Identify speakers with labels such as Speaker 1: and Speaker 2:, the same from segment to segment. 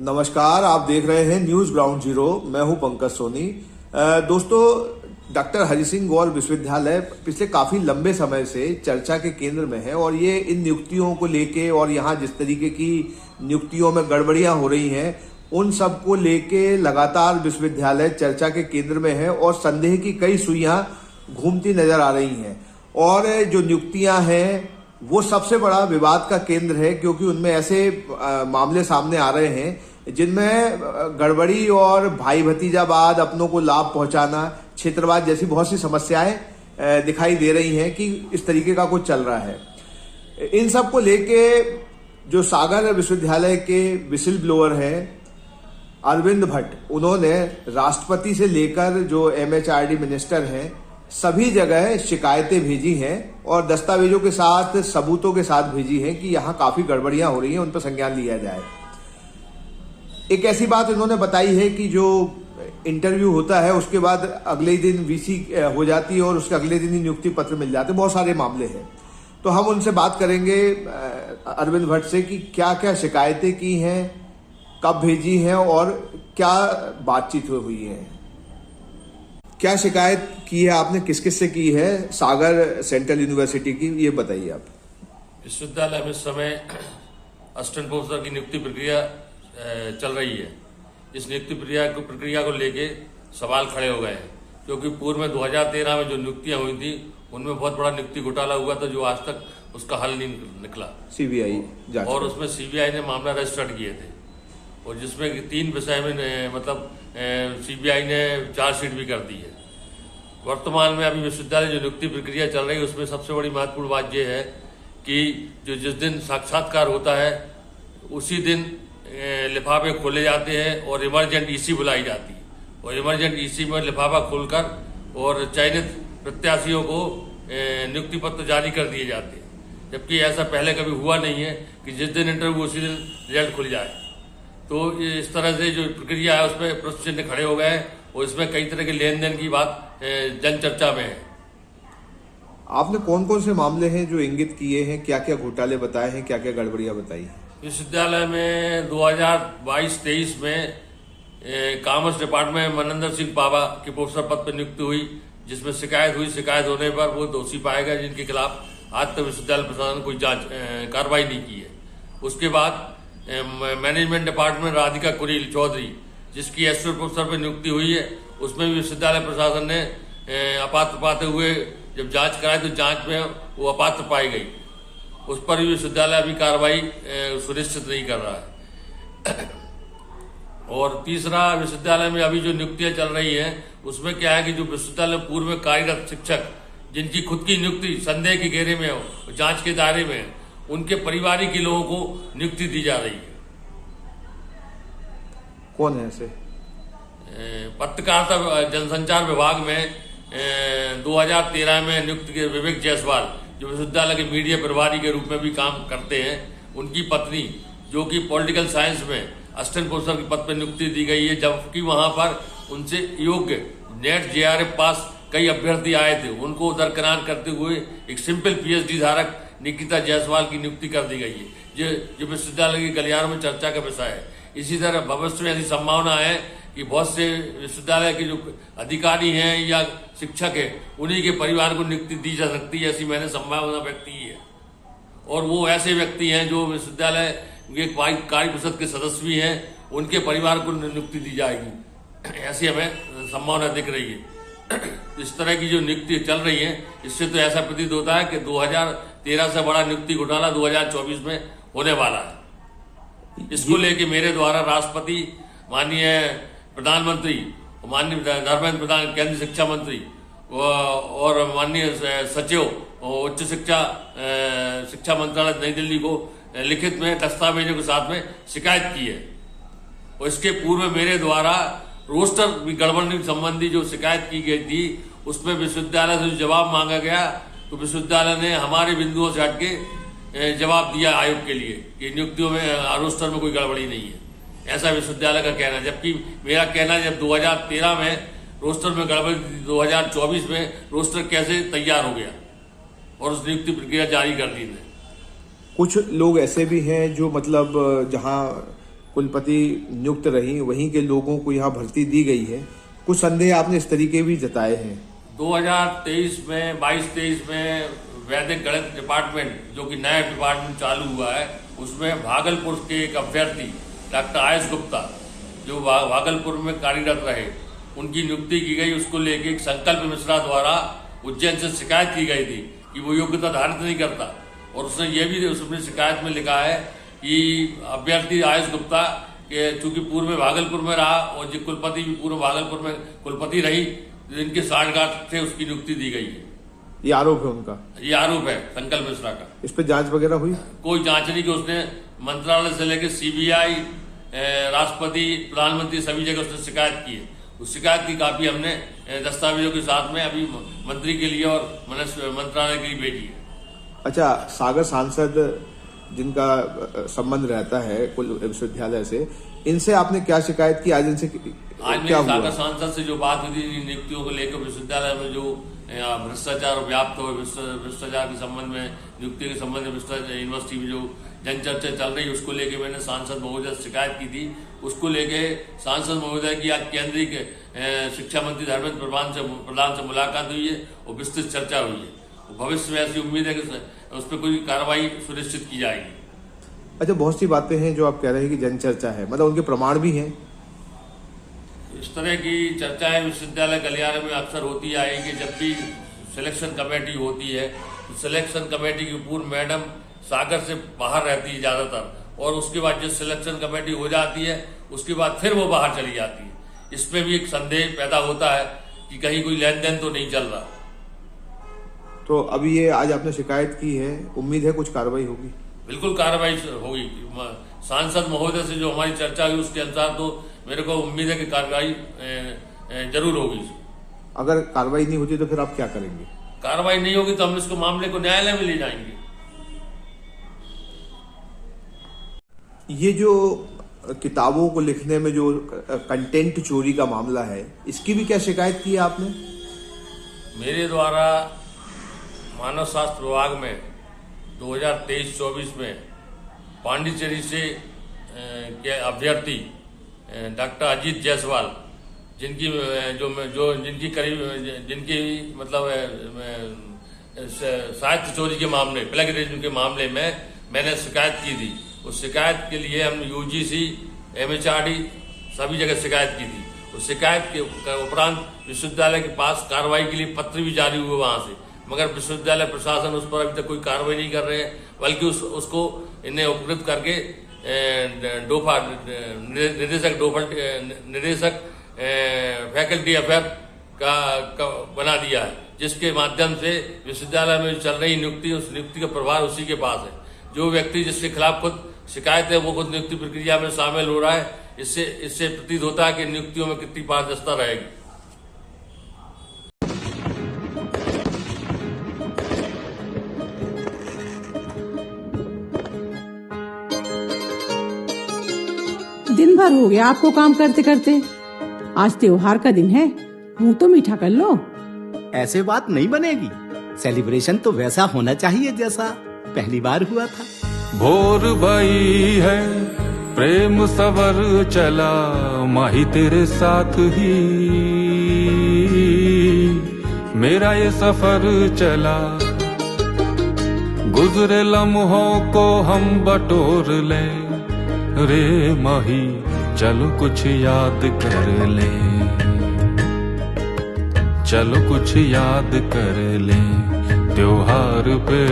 Speaker 1: नमस्कार, आप देख रहे हैं न्यूज ग्राउंड जीरो। मैं हूं पंकज सोनी। दोस्तों, डॉक्टर हरि सिंह गौर विश्वविद्यालय पिछले काफी लंबे समय से चर्चा के केंद्र में है और ये इन नियुक्तियों को लेके और यहाँ जिस तरीके की नियुक्तियों में गड़बड़ियां हो रही हैं उन सब को लेके लगातार विश्वविद्यालय चर्चा के केंद्र में है और संदेह की कई सुइयां घूमती नजर आ रही हैं। और जो नियुक्तियां हैं वो सबसे बड़ा विवाद का केंद्र है, क्योंकि उनमें ऐसे मामले सामने आ रहे हैं जिनमें गड़बड़ी और भाई भतीजावाद, अपनों को लाभ पहुंचाना, क्षेत्रवाद जैसी बहुत सी समस्याएं दिखाई दे रही हैं कि इस तरीके का कुछ चल रहा है। इन सब को लेके जो सागर विश्वविद्यालय के विसिल ब्लोअर हैं अरविंद भट्ट, उन्होंने राष्ट्रपति से लेकर जो MHRD मिनिस्टर हैं सभी जगह शिकायतें भेजी हैं और दस्तावेजों के साथ, सबूतों के साथ भेजी हैं कि यहां काफी गड़बड़ियां हो रही हैं, उन पर संज्ञान लिया जाए। एक ऐसी बात इन्होंने बताई है कि जो इंटरव्यू होता है उसके बाद अगले ही दिन VC हो जाती है और उसके अगले दिन ही नियुक्ति पत्र मिल जाते हैं। बहुत सारे मामले हैं, तो हम उनसे बात करेंगे अरविंद भट्ट से कि क्या क्या शिकायतें की हैं, कब भेजी हैं और क्या बातचीत हुई है। क्या शिकायत की है आपने, किस किस से की है सागर सेंट्रल यूनिवर्सिटी की, ये बताइए आप।
Speaker 2: विश्वविद्यालय में इस समय असिस्टेंट प्रोफेसर की नियुक्ति प्रक्रिया चल रही है। इस नियुक्ति प्रक्रिया को लेके सवाल खड़े हो गए हैं, क्योंकि पूर्व में 2013 में जो नियुक्तियां हुई थी उनमें बहुत बड़ा नियुक्ति घोटाला हुआ था जो आज तक उसका हल नहीं निकला।
Speaker 1: CBI जांच, और
Speaker 2: उसमें CBI ने मामला रजिस्टर्ड किए थे और जिसमें 3 विषय में मतलब CBI ने चार्जशीट भी कर दी है। वर्तमान में अभी विश्वविद्यालय जो नियुक्ति प्रक्रिया चल रही है उसमें सबसे बड़ी महत्वपूर्ण बात यह है कि जो जिस दिन साक्षात्कार होता है उसी दिन लिफाफे खोले जाते हैं और इमरजेंट EC बुलाई जाती है और इमरजेंट EC में लिफाफा खोलकर और चयनित प्रत्याशियों को नियुक्ति पत्र जारी कर दिए जाते हैं, जबकि ऐसा पहले कभी हुआ नहीं है कि जिस दिन इंटरव्यू उसी दिन रिजल्ट खुल जाए। तो इस तरह से जो प्रक्रिया है उसमें प्रश्न चिन्ह खड़े हो गए हैं और इसमें कई तरह के लेन देन की बात जन चर्चा में है।
Speaker 1: आपने कौन कौन से मामले हैं जो इंगित किए हैं, क्या क्या घोटाले बताए हैं, क्या क्या गड़बड़ियां बताई हैं?
Speaker 2: विश्वविद्यालय में 2022-23 में कॉमर्स डिपार्टमेंट में मनंदर सिंह पावा की प्रोफेसर पद पर नियुक्ति हुई, जिसमें शिकायत हुई। शिकायत होने पर वो दोषी पाए गए, जिनके खिलाफ आज तक विश्वविद्यालय प्रशासन कोई जांच कार्रवाई नहीं की है। उसके बाद मैनेजमेंट डिपार्टमेंट राधिका कुरील चौधरी, जिसकी एसोसिएट प्रोफेसर पर नियुक्ति हुई है, उसमें भी विश्वविद्यालय प्रशासन ने अपात्र पाते हुए जब जांच कराई तो जांच में वो अपात्र पाई गई। उस पर भी विश्वविद्यालय अभी कार्रवाई सुनिश्चित नहीं कर रहा है। और तीसरा, विश्वविद्यालय में अभी जो नियुक्तियां चल रही हैं उसमें क्या है कि जो विश्वविद्यालय पूर्व में कार्यरत शिक्षक जिनकी खुद की नियुक्ति संदेह के घेरे में हो, जांच के दायरे में है, उनके परिवार के लोगों को नियुक्ति दी जा रही है।
Speaker 1: कौन है ऐसे?
Speaker 2: पत्रकारिता जनसंचार विभाग में 2013 में नियुक्त विवेक जायसवाल, जो विश्वविद्यालय के मीडिया प्रभारी के रूप में भी काम करते हैं, उनकी पत्नी जो कि पॉलिटिकल साइंस में असिस्टेंट प्रोफेसर के पद पर नियुक्ति दी गई है, जबकि वहां पर उनसे योग्य नेट JRF पास कई अभ्यर्थी आए थे, उनको दरकिनार करते हुए एक सिंपल PhD धारक निकिता जायसवाल की नियुक्ति कर दी गई है, जो विश्वविद्यालय के गलियारों में चर्चा का विषय है। इसी तरह भविष्य में ऐसी संभावना है कि बहुत से विश्वविद्यालय के जो अधिकारी हैं या शिक्षक हैं उन्हीं के परिवार को नियुक्ति दी जा सकती है, ऐसी मैंने संभावना व्यक्त की है। और वो ऐसे व्यक्ति हैं जो विश्वविद्यालय के कार्य परिषद के सदस्य भी हैं, उनके परिवार को नियुक्ति दी जाएगी, ऐसी हमें संभावना दिख रही है। इस तरह की जो नियुक्ति चल रही है इससे तो ऐसा प्रतीत होता है कि 2013 से बड़ा नियुक्ति घोटाला 2024 में होने वाला है। इसको लेके मेरे द्वारा राष्ट्रपति, माननीय प्रधानमंत्री, माननीय धर्मेंद्र प्रधान केंद्रीय शिक्षा मंत्री और माननीय सचिव उच्च शिक्षा मंत्रालय नई दिल्ली को लिखित में दस्तावेजों के साथ में शिकायत की है। और इसके पूर्व मेरे द्वारा रोस्टर गड़बड़ी संबंधी जो शिकायत की गई थी उसमें विश्वविद्यालय से जो जवाब मांगा गया तो विश्वविद्यालय ने हमारे बिंदुओं से हटके जवाब दिया आयोग के लिए कि नियुक्तियों में रोस्टर में कोई गड़बड़ी नहीं है, ऐसा विश्वविद्यालय का कहना। जबकि मेरा कहना जब 2013 में रोस्टर में गड़बड़ी, 2024 में रोस्टर कैसे तैयार हो गया और उस नियुक्ति प्रक्रिया जारी कर दी है।
Speaker 1: कुछ लोग ऐसे भी हैं जो मतलब जहां कुलपति नियुक्त रही, वहीं के लोगों को यहाँ भर्ती दी गई है। कुछ संदेह आपने इस तरीके भी जताए हैं।
Speaker 2: 2023 में 22-23 में वैदिक गणित डिपार्टमेंट जो कि नया डिपार्टमेंट चालू हुआ है, उसमें भागलपुर के एक अभ्यर्थी डॉक्टर आयुष गुप्ता जो भागलपुर में कार्यरत रहे, उनकी नियुक्ति की गई। उसको लेके एक संकल्प मिश्रा द्वारा उज्जैन से शिकायत की गई थी कि वो योग्यता धारित नहीं करता, और उसने ये भी उसमें शिकायत में लिखा है कि अभ्यर्थी आयुष गुप्ता के चूंकि पूर्व में भागलपुर में रहा और जो कुलपति भी पूर्व भागलपुर में कुलपति रही, जिनके साठगांठ थे उसकी नियुक्ति दी गई है।
Speaker 1: ये आरोप है उनका,
Speaker 2: ये आरोप है संकल्प मिश्रा का।
Speaker 1: इस पर जांच वगैरह हुई?
Speaker 2: कोई जांच नहीं की। उसने मंत्रालय से लेकर सीबीआई, राष्ट्रपति, प्रधानमंत्री सभी जगह उसने शिकायत की है। उस शिकायत की कॉपी हमने दस्तावेजों के साथ में अभी मंत्री के लिए और मंत्रालय के लिए भेजी है।
Speaker 1: अच्छा, सागर सांसद जिनका संबंध रहता है कुल विश्वविद्यालय से, इनसे आपने क्या शिकायत की? आज इनसे
Speaker 2: आज
Speaker 1: क्या
Speaker 2: मेरी
Speaker 1: हुआ?
Speaker 2: सागर सांसद से जो बात हुई थी नियुक्तियों को लेकर, विश्वविद्यालय में जो भ्रष्टाचार व्याप्त हो, भ्रष्टाचार के संबंध में, नियुक्ति के संबंध में यूनिवर्सिटी में जो जनचर्चा चल रही है, उसको लेके मैंने सांसद महोदय से शिकायत की थी। उसको लेके सांसद महोदय की आज केंद्रीय शिक्षा मंत्री धर्मेंद्र प्रधान से मुलाकात हुई है और विस्तृत चर्चा हुई है। भविष्य में ऐसी उम्मीद है कि उस पर कोई कार्रवाई सुनिश्चित की जाएगी।
Speaker 1: अच्छा, बहुत सी बातें हैं जो आप कह रहे हैं कि जनचर्चा है, मतलब उनके प्रमाण भी हैं?
Speaker 2: इस तरह की चर्चाएं विश्वविद्यालय गलियारे में अक्सर होती आई कि जब भी सिलेक्शन कमेटी होती है तो सिलेक्शन कमेटी की पूर्व मैडम सागर से बाहर रहती है ज्यादातर, और उसके बाद जब सिलेक्शन कमेटी हो जाती है उसके बाद फिर वो बाहर चली जाती है। इसमें भी एक संदेह पैदा होता है कि कहीं कोई लेन देन तो नहीं चल रहा।
Speaker 1: तो अभी ये आज आपने शिकायत की है, उम्मीद है कुछ कार्रवाई होगी?
Speaker 2: बिल्कुल कार्रवाई होगी। सांसद महोदय से जो हमारी चर्चा हुई उसके अनुसार तो मेरे को उम्मीद है कि कार्रवाई जरूर होगी।
Speaker 1: अगर कार्रवाई नहीं होती तो फिर आप क्या करेंगे?
Speaker 2: कार्रवाई नहीं होगी तो हम इसको मामले को न्यायालय में ले जाएंगे।
Speaker 1: ये जो किताबों को लिखने में जो कंटेंट चोरी का मामला है, इसकी भी क्या शिकायत की है आपने? मेरे
Speaker 2: द्वारा मानव शास्त्र विभाग में 2023-24 में पांडिचेरी से के अभ्यर्थी डॉक्टर अजीत जायसवाल, जिनकी मतलब साहित्य चोरी के मामले, प्लेगरिज्म के मामले में मैंने शिकायत की थी। उस शिकायत के लिए हम यूजीसी, एमएचआरडी सभी जगह शिकायत की थी। उस शिकायत के उपरांत विश्वविद्यालय के पास कार्रवाई के लिए पत्र भी जारी हुए वहां से, मगर विश्वविद्यालय प्रशासन उस पर अभी तक कोई कार्रवाई नहीं कर रहे हैं, बल्कि उसको इन्हें उपकृत करके निदेशक फैकल्टी अफेयर का बना दिया है, जिसके माध्यम से विश्वविद्यालय में चल रही नियुक्ति, उस नियुक्ति का प्रभार उसी के पास है। जो व्यक्ति जिसके खिलाफ खुद शिकायत है वो खुद नियुक्ति प्रक्रिया में शामिल हो रहा है। इससे प्रतीत होता है कि नियुक्तियों में कितनी पारदर्शिता रहेगी।
Speaker 3: दिन भर हो गया आपको काम करते करते, आज त्योहार का दिन है, मुंह तो मीठा कर लो।
Speaker 4: ऐसे बात नहीं बनेगी, सेलिब्रेशन तो वैसा होना चाहिए जैसा पहली बार हुआ था।
Speaker 5: भोर भई है, प्रेम सवर चला, माही तेरे साथ ही मेरा ये सफर चला। गुजरे लम्हों को हम बटोर ले, रे माही चलो कुछ याद कर ले, चलो कुछ याद कर ले, त्योहार पे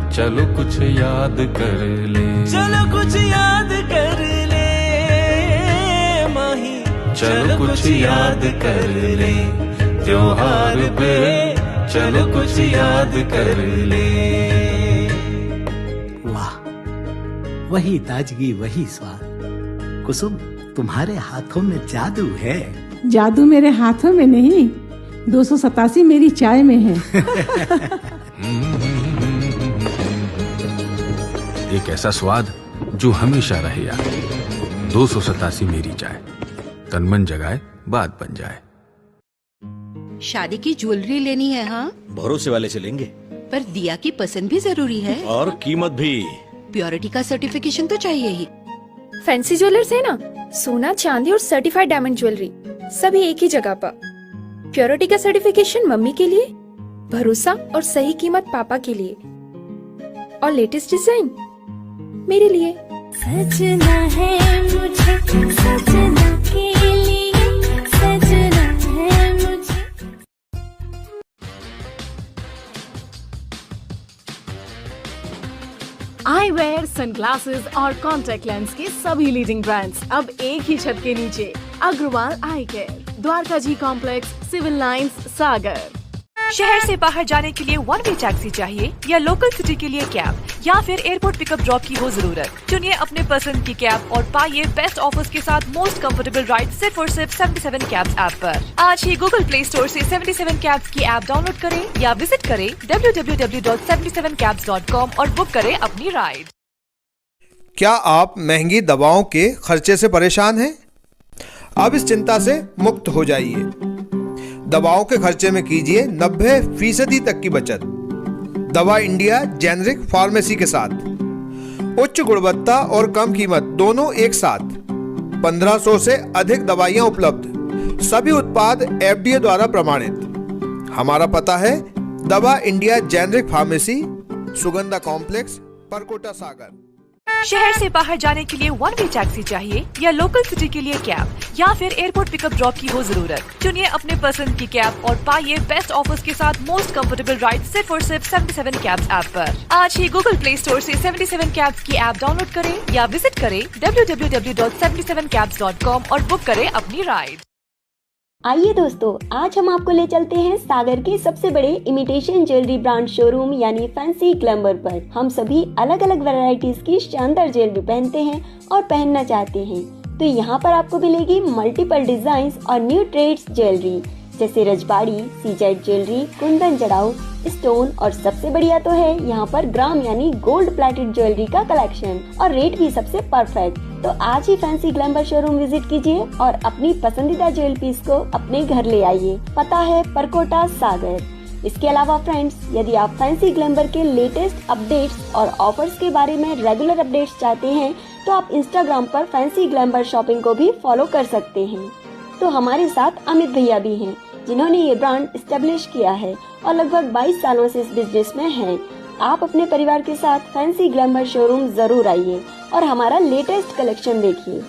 Speaker 5: चलो कुछ याद कर ले,
Speaker 6: चलो कुछ याद कर ले माही,
Speaker 5: चलो कुछ याद कर ले, त्योहार पे चलो कुछ याद कर ले।
Speaker 4: वाह, वही ताजगी, वही स्वाद। कुसुम, तुम्हारे हाथों में जादू है।
Speaker 3: जादू मेरे हाथों में नहीं, 287 मेरी चाय में है।
Speaker 5: एक ऐसा स्वाद जो हमेशा रहे याद। 287 मेरी चाय, तन-मन जगाए, बात बन जाए।
Speaker 7: शादी की ज्वेलरी लेनी है? हाँ,
Speaker 8: भरोसे वाले से लेंगे।
Speaker 7: पर दिया की पसंद भी जरूरी है
Speaker 8: और कीमत भी।
Speaker 7: प्योरिटी का सर्टिफिकेशन तो चाहिए ही।
Speaker 8: फैंसी ज्वेलर्स है ना, सोना चांदी और सर्टिफाइड डायमंड ज्वेलरी सभी एक ही जगह पर। प्योरिटी का सर्टिफिकेशन मम्मी के लिए, भरोसा और सही कीमत पापा के लिए, और लेटेस्ट डिजाइन मेरे लिए।
Speaker 9: सजना है मुझे, सजना के लिए, सजना है मुझे।
Speaker 10: आई वेयर, सनग्लासेस और कॉन्टैक्ट लेंस के सभी लीडिंग ब्रांड्स अब एक ही छत के नीचे। अग्रवाल आई केयर, द्वारका जी कॉम्प्लेक्स, सिविल लाइंस, सागर।
Speaker 11: शहर से बाहर जाने के लिए वन वे टैक्सी चाहिए या लोकल सिटी के लिए कैब या फिर एयरपोर्ट पिकअप ड्रॉप की हो जरूरत? चुनिए अपने पसंद की कैब और पाइए बेस्ट ऑफर्स के साथ मोस्ट कंफर्टेबल राइड सिर्फ और सिर्फ 77 कैब्स ऐप पर। आज ही गूगल प्ले स्टोर से 77 कैब्स की ऐप डाउनलोड करें या विजिट करें www.77cabs.com और बुक करें अपनी राइड।
Speaker 1: क्या आप महंगी दवाओं के खर्चे से परेशान हैं? अब इस चिंता से मुक्त हो जाइए। दवाओं के खर्चे में कीजिए 90% तक की बचत। दवा इंडिया जेनेरिक फार्मेसी के साथ उच्च गुणवत्ता और कम कीमत दोनों एक साथ। 1500 से अधिक दवाइयां उपलब्ध, सभी उत्पाद FDA द्वारा प्रमाणित। हमारा पता है Dava India generic pharmacy, Sugandha complex, Parkota, Sagar.
Speaker 11: शहर से बाहर जाने के लिए वन वे टैक्सी चाहिए या लोकल सिटी के लिए कैब या फिर एयरपोर्ट पिकअप ड्रॉप की हो जरूरत? चुनिए अपने पसंद की कैब और पाइए बेस्ट ऑफर्स के साथ मोस्ट कंफर्टेबल राइड सिर्फ और सिर्फ 77 कैब्स ऐप पर। आज ही गूगल प्ले स्टोर से 77 कैब्स की ऐप डाउनलोड करें या विजिट करें www.77cabs.com और बुक करें अपनी राइड।
Speaker 9: आइए दोस्तों, आज हम आपको ले चलते हैं सागर के सबसे बड़े इमिटेशन ज्वेलरी ब्रांड शोरूम यानी फैंसी ग्लैमर पर। हम सभी अलग अलग वैरायटीज की शानदार ज्वेलरी पहनते हैं और पहनना चाहते हैं, तो यहाँ पर आपको मिलेगी मल्टीपल डिजाइन और न्यू ट्रेड्स ज्वेलरी जैसे रजबाड़ी, सीजेड ज्वेलरी, कुंदन जड़ाऊ, स्टोन और सबसे बढ़िया तो है यहाँ पर ग्राम यानी गोल्ड प्लेटेड ज्वेलरी का कलेक्शन और रेट भी सबसे परफेक्ट। तो आज ही फैंसी ग्लैमर शोरूम विजिट कीजिए और अपनी पसंदीदा ज्वेल पीस को अपने घर ले आइए। पता है परकोटा, सागर। इसके अलावा फ्रेंड्स, यदि आप फैंसी ग्लैमर के लेटेस्ट अपडेट्स और ऑफर्स के बारे में रेगुलर अपडेट्स चाहते हैं तो आप इंस्टाग्राम पर फैंसी ग्लैमर शॉपिंग को भी फॉलो कर सकते हैं। तो हमारे साथ अमित भैया भी हैं जिन्होंने ये ब्रांड एस्टेब्लिश किया है और लगभग 22 सालों से इस बिजनेस में हैं। आप अपने परिवार के साथ फैंसी ग्लैमर शोरूम जरूर आइए और हमारा लेटेस्ट कलेक्शन देखिए।